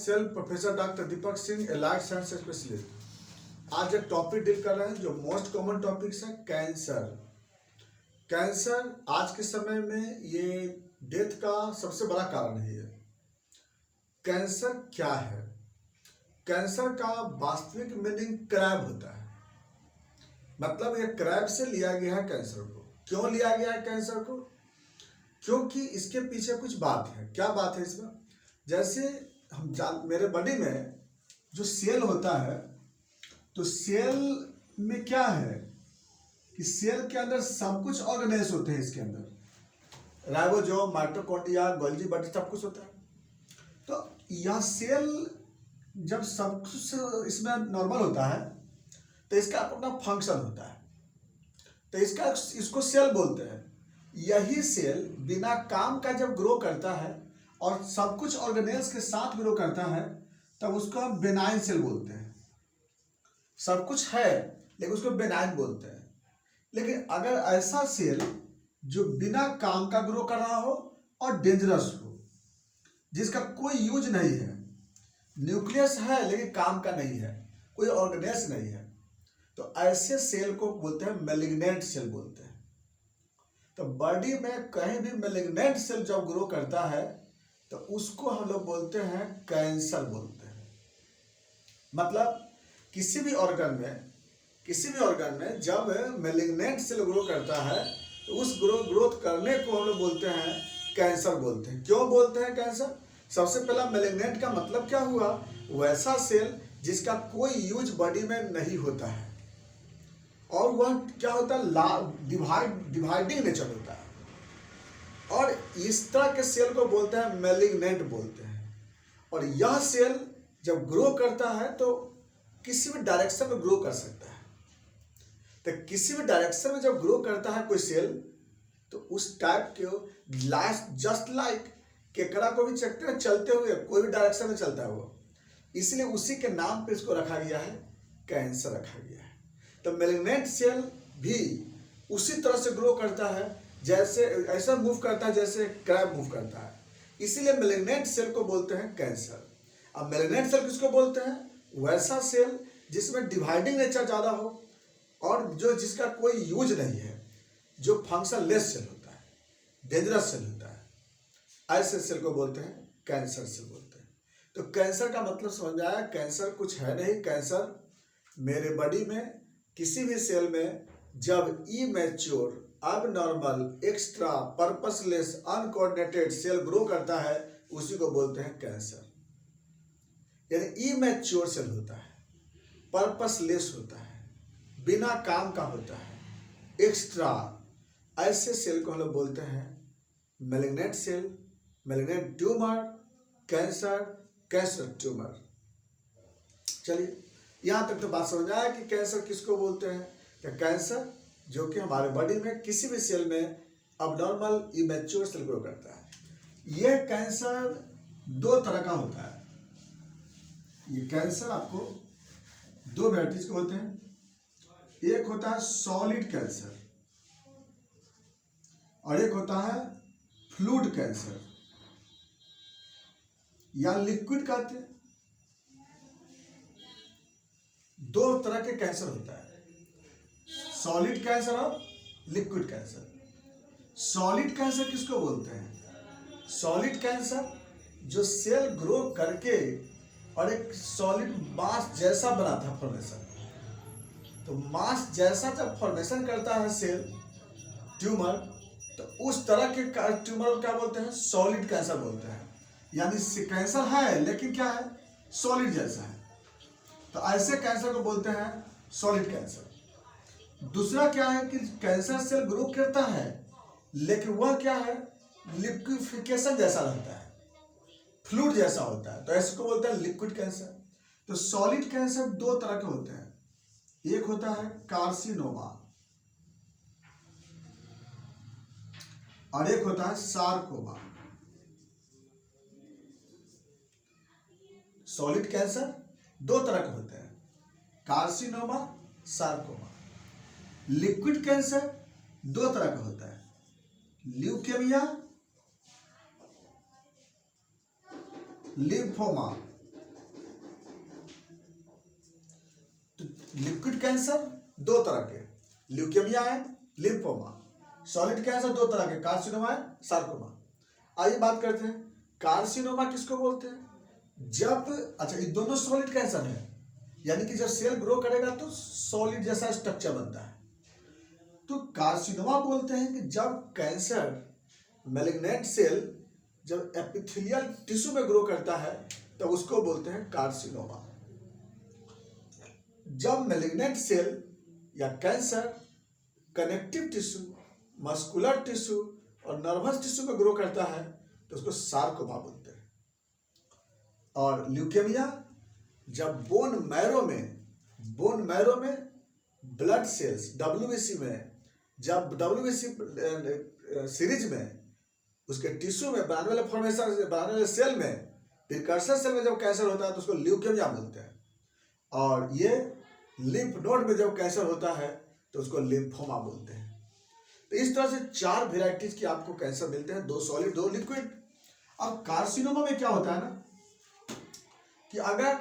Self professor doctor Deepak Singh, allied science specialist. आज एक topic deal कर रहे हैं जो मोस्ट कॉमन टॉपिक्स है, कैंसर। कैंसर आज के समय में ये डेथ का सबसे बड़ा कारण है। ये कैंसर क्या है? कैंसर का वास्तविक मीनिंग क्रैब होता है, मतलब ये क्रैब से लिया गया है कैंसर को। क्यों लिया गया है कैंसर को? क्योंकि इसके पीछे कुछ बात है। क्या बात है इसमें? जैसे मेरे बॉडी में जो सेल होता है, तो सेल में क्या है कि सेल के अंदर सब कुछ ऑर्गेनाइज होते हैं। इसके अंदर राइबोसोम, माइटोकॉन्ड्रिया, गोल्गी बॉडी सब कुछ होता है। तो यह सेल जब सब कुछ इसमें नॉर्मल होता है तो इसका अपना फंक्शन होता है, तो इसको सेल बोलते हैं। यही सेल बिना काम का जब ग्रो करता है और सब कुछ ऑर्गेनेल्स के साथ ग्रो करता है, तब उसको हम बेनाइन सेल बोलते हैं। सब कुछ है लेकिन उसको बेनाइन बोलते हैं। लेकिन अगर ऐसा सेल जो बिना काम का ग्रो कर रहा हो और डेंजरस हो, जिसका कोई यूज नहीं है, न्यूक्लियस है लेकिन काम का नहीं है, कोई ऑर्गेनेल्स नहीं है, तो ऐसे सेल को बोलते हैं मैलिग्नेंट सेल बोलते हैं। तो बॉडी में कहीं भी मैलिग्नेंट सेल जब ग्रो करता है तो उसको हम लोग बोलते हैं कैंसर बोलते हैं। मतलब किसी भी ऑर्गन में जब मैलिग्नेंट सेल ग्रो करता है तो उस ग्रोथ करने को हम लोग बोलते हैं कैंसर बोलते हैं। क्यों बोलते हैं कैंसर? सबसे पहला मैलिग्नेंट का मतलब क्या हुआ? वैसा सेल जिसका कोई यूज बॉडी में नहीं होता है, और वह क्या होता है, डिवाइडिंग नेचर होता है, और इस तरह के सेल को बोलते हैं मैलिग्नेंट बोलते हैं। और यह सेल जब ग्रो करता है तो किसी भी डायरेक्शन में ग्रो कर सकता है। तो किसी भी डायरेक्शन में जब ग्रो करता है कोई सेल, तो उस टाइप के जस्ट लाइक केकड़ा को भी चलते हैं, चलते हुए कोई भी डायरेक्शन में चलता है वो, इसलिए उसी के नाम पे इसको रखा गया है, कैंसर रखा गया है। तो मैलिग्नेंट सेल भी उसी तरह से ग्रो करता है, जैसे ऐसा मूव करता है जैसे क्रैब मूव करता है, इसीलिए मैलिग्नेंट सेल को बोलते हैं कैंसर। अब मैलिग्नेंट सेल किसको बोलते हैं? वैसा सेल जिसमें डिवाइडिंग नेचर ज़्यादा हो और जिसका कोई यूज नहीं है, जो फंक्शन लेस सेल होता है, डेंजरस सेल होता है, ऐसे सेल को बोलते हैं कैंसर सेल बोलते हैं। तो कैंसर का मतलब समझ में आया? कैंसर कुछ है नहीं। कैंसर मेरे बॉडी में किसी भी सेल में जब immature, abnormal, extra, purposeless, uncoordinated cell grow करता है, उसी को बोलते हैं कैंसर। यानी इमैच्योर सेल होता है, पर्पसलेस होता है, बिना काम का होता है, एक्स्ट्रा, ऐसे सेल को हम लोग बोलते हैं malignant cell, malignant tumour, cancer tumour. चलिए, यहाँ तक तो बात समझ आया कि कैंसर किसको बोलते हैं। तो कैंसर जो कि हमारे बॉडी में किसी भी सेल में अबनॉर्मल इमैच्योर सेल ग्रो करता है। यह कैंसर दो तरह का होता है। ये कैंसर आपको दो वैराइटीज के होते हैं। एक होता है सॉलिड कैंसर और एक होता है फ्लूइड कैंसर या लिक्विड कहते हैं। दो तरह के कैंसर होता है, सॉलिड कैंसर और लिक्विड कैंसर। सॉलिड कैंसर किसको बोलते हैं? सॉलिड कैंसर जो सेल ग्रो करके और एक सॉलिड मास जैसा बनाता है फॉर्मेशन। तो मास जैसा जब फॉर्मेशन करता है सेल ट्यूमर, तो उस तरह के ट्यूमर को क्या बोलते हैं? सॉलिड कैंसर बोलते हैं। यानी कैंसर है लेकिन क्या है? सॉलिड जैसा है। तो ऐसे कैंसर को बोलते हैं सॉलिड कैंसर। दूसरा क्या है कि कैंसर सेल ग्रो करता है लेकिन वह क्या है? लिक्विफिकेशन जैसा रहता है, फ्लूइड जैसा होता है, तो ऐसे को बोलते हैं लिक्विड कैंसर। तो सॉलिड कैंसर दो तरह के होते हैं। एक होता है कार्सिनोमा और एक होता है सार्कोमा। सॉलिड कैंसर दो तरह के होते हैं, कार्सिनोमा, सार्कोमा। लिक्विड कैंसर दो तरह का होता है, ल्यूकेमिया, लिम्फोमा। लिक्विड कैंसर दो तरह के, leukaemia and lymphoma. Solid cancer दो तरह के, कार्सिनोमा एंड सार्कोमा। आइए बात करते हैं कार्सिनोमा किसको बोलते हैं। जब अच्छा ये दोनों सॉलिड कैंसर है, यानी कि जब सेल ग्रो करेगा तो सॉलिड जैसा स्ट्रक्चर बनता है, तो कार्सिनोमा बोलते हैं कि जब कैंसर मैलिग्नेंट सेल जब एपिथेलियल टिश्यू में ग्रो करता है तो उसको बोलते हैं कार्सिनोमा। जब मैलिग्नेंट सेल या cancer connective tissue, muscular tissue और नर्वस टिश्यू में ग्रो करता है तो उसको सार्कोमा बोलते हैं। और ल्यूकेमिया जब बोन मैरो में ब्लड सेल्स डब्ल्यूबीसी में, जब डब्ल्यूबीसी सीरीज में उसके टिश्यू में बनाने वाले फॉर्मेशन बनाने वाले सेल में, प्रिकर्सर सेल में जब कैंसर होता है तो उसको ल्यूकेमिया बोलते हैं। और ये लिम्फ नोड में जब कैंसर होता है तो उसको लिम्फोमा बोलते हैं। तो इस तरह से चार वेराइटीज के आपको कैंसर मिलते हैं, दो सॉलिड दो लिक्विड। अब कार्सिनोमा में क्या होता है ना कि अगर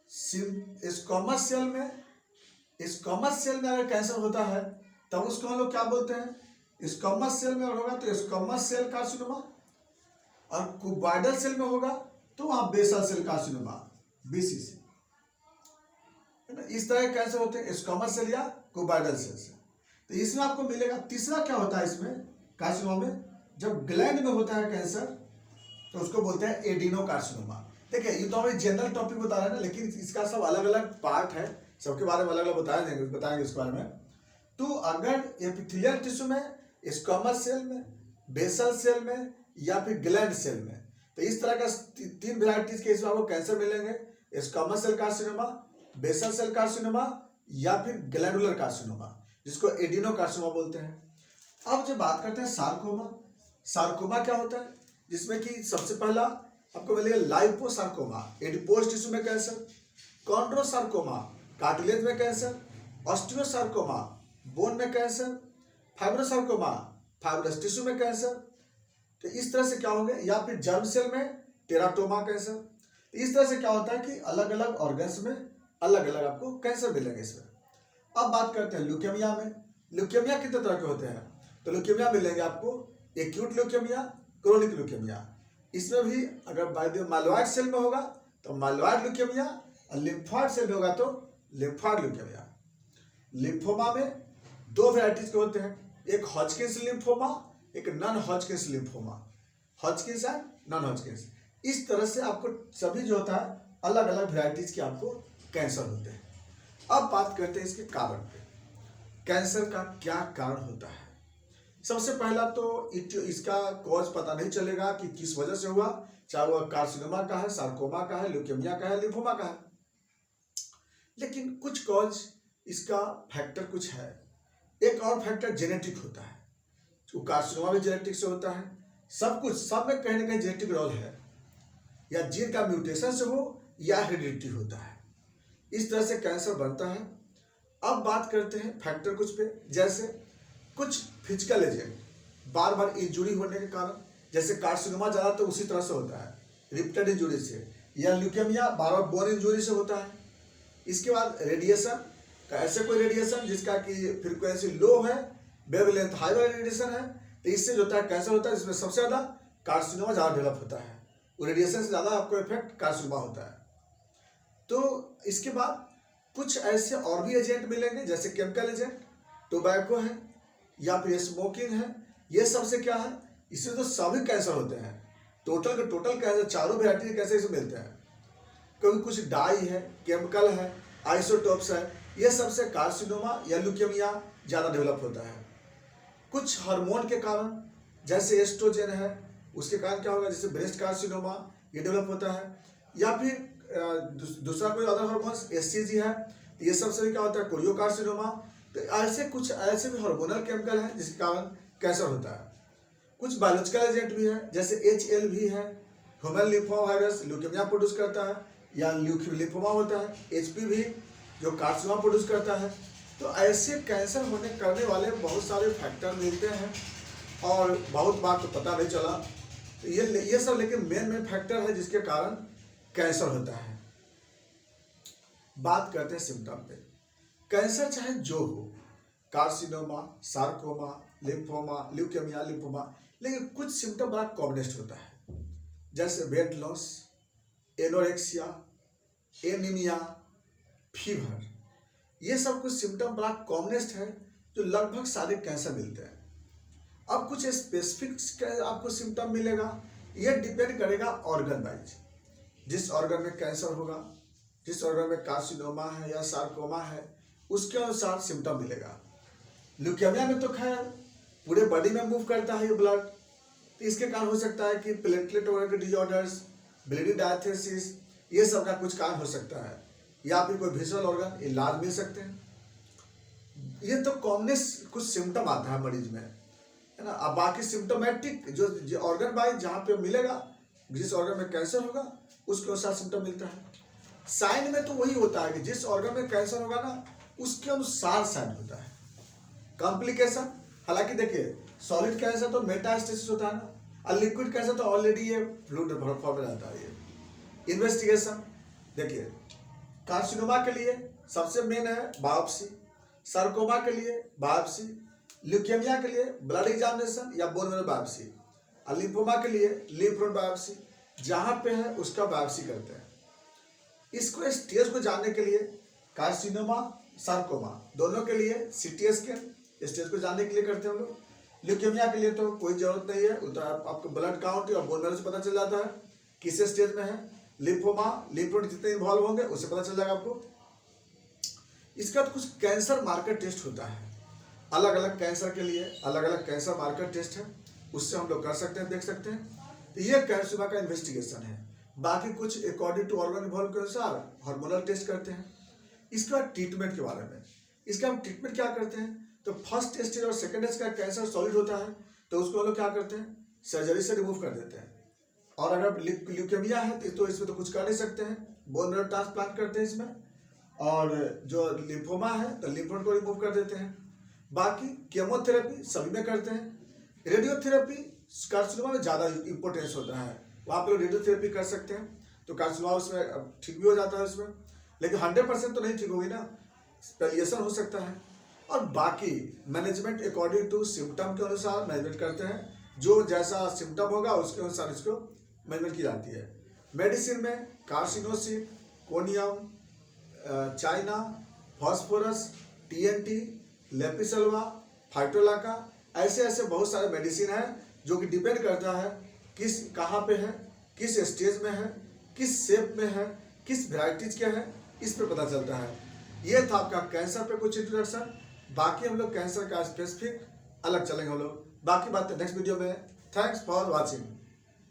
स्क्वामस सेल में अगर कैंसर होता है तब उसको हम लोग क्या बोलते हैं, स्क्वामस सेल में होगा तो स्क्वामस सेल कार्सिनोमा, और क्यूबॉइडल सेल में होगा तो वहां बेसल सेल कार्सिनोमा, बीसीसी। इस तरह के कैंसर होते हैं स्क्वामस सेल या क्यूबॉइडल सेल से। तो इसमें आपको मिलेगा। तीसरा क्या होता है इसमें कार्सिनोमा में, जब ग्लैंड में होता है कैंसर तो उसको बोलते हैं एडिनो कार्सिनोमा। देखिए ये तो हमें जनरल टॉपिक बता रहे हैं ना, लेकिन इसका सब अलग अलग पार्ट है, सबके बारे में अलग अलग बताएंगे इसके बारे में। तो अगर एपिथेलियल टिश्यू में, स्क्वामस सेल में, बेसल सेल में या फिर ग्लैंड सेल में, तो इस तरह का तीन वेराइटीज के इसमें आपको कैंसर मिलेंगे, squamous cell carcinoma, basal cell carcinoma या फिर ग्लैंडुलर कार्सिनोमा, जिसको एडिनो कार्सिनोमा बोलते हैं। अब जब बात करते हैं सार्कोमा क्या होता है, जिसमें कि सबसे पहला आपको मिलेगा लाइपोसार्कोमा, एडिपोज टिश्यू में कैंसर, कॉन्ड्रोसार्कोमा, कार्टिलेज में कैंसर, ऑस्टियोसार्कोमा, बोन में कैंसर, फाइब्रोसार्कोमा, फाइब्रस टिश्यू में कैंसर। तो इस तरह से क्या होंगे, या फिर जर्म सेल में टेराटोमा कैंसर। तो इस तरह से क्या होता है कि अलग अलग ऑर्गन्स में अलग अलग आपको कैंसर मिलेंगे इसमें। अब बात करते हैं ल्यूकेमिया में। ल्यूकेमिया कितने तरह के होते हैं, तो ल्यूकेमिया मिलेंगे आपको एक्यूट ल्यूकेमिया, क्रोनिक ल्यूकेमिया। इसमें भी अगर माइलॉइड सेल में होगा तो माइलॉइड ल्यूकेमिया, और लिम्फॉइड सेल में होगा तो लिम्फॉइड ल्यूकेमिया। लिम्फोमा में दो वैरायटीज के होते हैं, एक हॉजकिंस लिम्फोमा, एक नॉन हॉजकिंस लिम्फोमा, हॉजकिंस एंड नॉन हॉजकिंस। इस तरह से आपको सभी जो होता है अलग अलग वैरायटीज के आपको कैंसर होते हैं। अब बात करते हैं इसके कारण पे, कैंसर का क्या कारण होता है। सबसे पहला तो इसका कॉज पता नहीं चलेगा कि किस वजह से हुआ, चाहे वह कार्सिनोमा का है, सार्कोमा का है, ल्यूकेमिया का है, लिम्फोमा का है। लेकिन कुछ कॉज इसका फैक्टर कुछ है। एक और फैक्टर जेनेटिक होता है, जो कार्सिनोमा भी जेनेटिक से होता है। सब कुछ सब में कहीं ना कहीं जेनेटिक रोल है, या जीन का म्यूटेशन से हो या हेरिडिटी होता है। इस तरह से कैंसर बनता है। अब बात करते हैं फैक्टर कुछ पे, जैसे कुछ फिजिकल एजेंट, बार बार इंजुरी होने के कारण, जैसे कार्सिनोमा ज़्यादा तो उसी तरह से होता है, रिपीटेड इंजुरी से, या ल्यूकेमिया बार बार बोन इंजुरी से होता है। इसके बाद रेडिएशन का, ऐसे कोई रेडिएशन जिसका कि फ्रीक्वेंसी लो है, वेवलेंथ हाई वाला रेडिएशन है, तो इससे जो होता है कैंसर होता है, जिसमें सबसे ज़्यादा कार्सिनोमा ज़्यादा डेवलप होता है। वो रेडिएशन से ज़्यादा आपको इफेक्ट कार्सिनोमा होता है। तो इसके बाद कुछ ऐसे और भी एजेंट मिलेंगे, जैसे केमिकल एजेंट, टोबैको है या फिर स्मोकिंग है। ये सबसे क्या है, इससे तो सभी कैंसर होते हैं। टोटल के टोटल कैंसर, चारों वेराइटी के कैंसर इसमें मिलते हैं। क्योंकि कुछ डाई है, केमिकल है, आइसोटोप्स है, ये सबसे कार्सिनोमा या ल्यूकेमिया ज़्यादा डेवलप होता है। कुछ हार्मोन के कारण, जैसे एस्ट्रोजन है, उसके कारण क्या होगा, जैसे ब्रेस्ट कार्सिनोमा ये डेवलप होता है। या फिर दूसरा कोई अदर हार्मोन्स एससीजी है, तो ये सबसे भी क्या होता है कोरियोकार्सिनोमा। तो ऐसे कुछ ऐसे भी हार्मोनल केमिकल हैं जिसके कारण कैंसर होता है। कुछ बायोलॉजिकल एजेंट भी है, जैसे HLV है, human lymphoma virus leukaemia produce करता है, या लिम्फोमा होता है, HPV जो कार्सिनोमा प्रोड्यूस करता है। तो ऐसे कैंसर करने वाले बहुत सारे फैक्टर मिलते हैं, और बहुत बार तो पता नहीं चला। तो ये सब लेकिन मेन फैक्टर है जिसके कारण कैंसर होता है। बात करते हैं सिम्टम पे। कैंसर चाहे जो हो, carcinoma, sarcoma, lymphoma, leukaemia, lymphoma, लेकिन कुछ सिम्टम बड़ा कॉमनेस्ट होता है, जैसे weight loss, anorexia, anaemia, fever. ये सब कुछ सिम्टम बड़ा कॉमनेस्ट है जो लगभग सारे कैंसर मिलते हैं। अब कुछ स्पेसिफिक आपको सिम्टम मिलेगा, ये डिपेंड करेगा ऑर्गन वाइज। जिस ऑर्गन में कैंसर होगा, जिस ऑर्गन में कार्सिनोमा है या सार्कोमा है, उसके अनुसार सिम्टम मिलेगा। ल्यूकेमिया में तो खैर पूरे बॉडी में मूव करता है ये ब्लड, तो इसके कारण हो सकता है कि प्लेटलेट वगैरह के डिजॉर्डर्स, ब्लीडिंग डायथेसिस, ये सब का कुछ कारण हो सकता है, या फिर कोई विजुअल ऑर्गन इलाज मिल सकते हैं। ये तो कॉमनेस कुछ सिम्टम आता है मरीज में, है ना। अब बाकी सिम्टोमेटिक जो ऑर्गन वाइज जहाँ पे मिलेगा, जिस ऑर्गन में कैंसर होगा उसके अनुसार सिम्टम मिलता है। साइन में तो वही होता है कि जिस ऑर्गन में कैंसर होगा ना, उसके अनुसार साइन होता है। कॉम्प्लिकेशन, हालांकि देखिए सॉलिड कैंसर तो मेटास्टेसिस होता है ना, और लिक्विड कैंसर तो ऑलरेडी ये फ्लूइड फॉर्म में रहता है। ये इन्वेस्टिगेशन देखिए, कार्सिनोमा के लिए सबसे मेन है बायोप्सी, सार्कोमा के लिए बायोप्सी, ल्यूकेमिया के लिए ब्लड एग्जामिनेशन या बोन मैरो बायोप्सी, और लिम्फोमा के लिए लिम्फ नोड बायोप्सी, जहाँ पे है उसका बायोप्सी करते हैं। इसको स्टेज को जानने के लिए कार्सिनोमा, सार्कोमा दोनों के लिए सीटी स्कैन स्टेज को जानने के लिए करते हैं हम लोग। ल्यूकेमिया के लिए तो कोई जरूरत नहीं है, तो आपको ब्लड काउंट और बोन मैरो से पता चल जाता है किस स्टेज में है। लिम्फोमा, लिम्फ नोड जितने इन्वॉल्व होंगे उससे पता चल जाएगा आपको। इसका तो कुछ कैंसर मार्कर टेस्ट होता है, अलग अलग कैंसर के लिए अलग अलग कैंसर मार्कर टेस्ट है, उससे हम लोग कर सकते हैं, देख सकते हैं। तो ये कार्सिनोमा का इन्वेस्टिगेशन है। बाकी कुछ अकॉर्डिंग टू ऑर्गन इन्वॉल्व के अनुसार हार्मोनल टेस्ट करते हैं। इसके बाद ट्रीटमेंट के बारे में, इसका हम ट्रीटमेंट क्या करते हैं, तो फर्स्ट स्टेज और सेकेंड स्टेज का कैंसर सॉलिड होता है तो उसको हम लोग क्या करते हैं, सर्जरी से रिमूव कर देते हैं। और अगर ल्यूकेमिया है तो इसमें तो कुछ कर नहीं सकते हैं, बोन मैरो ट्रांसप्लांट करते हैं इसमें। और जो लिम्फोमा है तो लिम्फ नोड को रिमूव कर देते हैं। बाकी केमोथेरेपी सभी में करते हैं। रेडियोथेरेपी कार्सिनोमा में ज़्यादा इंपॉर्टेंस होता है, वहाँ पे रेडियोथेरेपी कर सकते हैं, तो कार्सिनोमा उसमें ठीक भी हो जाता है उसमें, लेकिन 100% तो नहीं ठीक होगी ना, स्पेलिएशन हो सकता है। और बाकी मैनेजमेंट अकॉर्डिंग टू सिम्टम के अनुसार मैनेजमेंट करते हैं, जो जैसा सिम्टम होगा उसके अनुसार इसको मैनेजमेंट की जाती है। मेडिसिन में carcinosin, conium, china, phosphorus, TNT, lapis albus, phytolacca, ऐसे ऐसे बहुत सारे मेडिसिन हैं जो कि डिपेंड करता है किस कहाँ पे है, किस स्टेज में है, किस शेप में है, किस वेराइटीज के है, इस पे पता चलता है। ये था आपका कैंसर पे कुछ इंट्रोडक्शन। बाकी हम लोग कैंसर का स्पेसिफिक अलग चलेंगे हम लोग, बाकी बातें नेक्स्ट वीडियो में। Thanks for watching.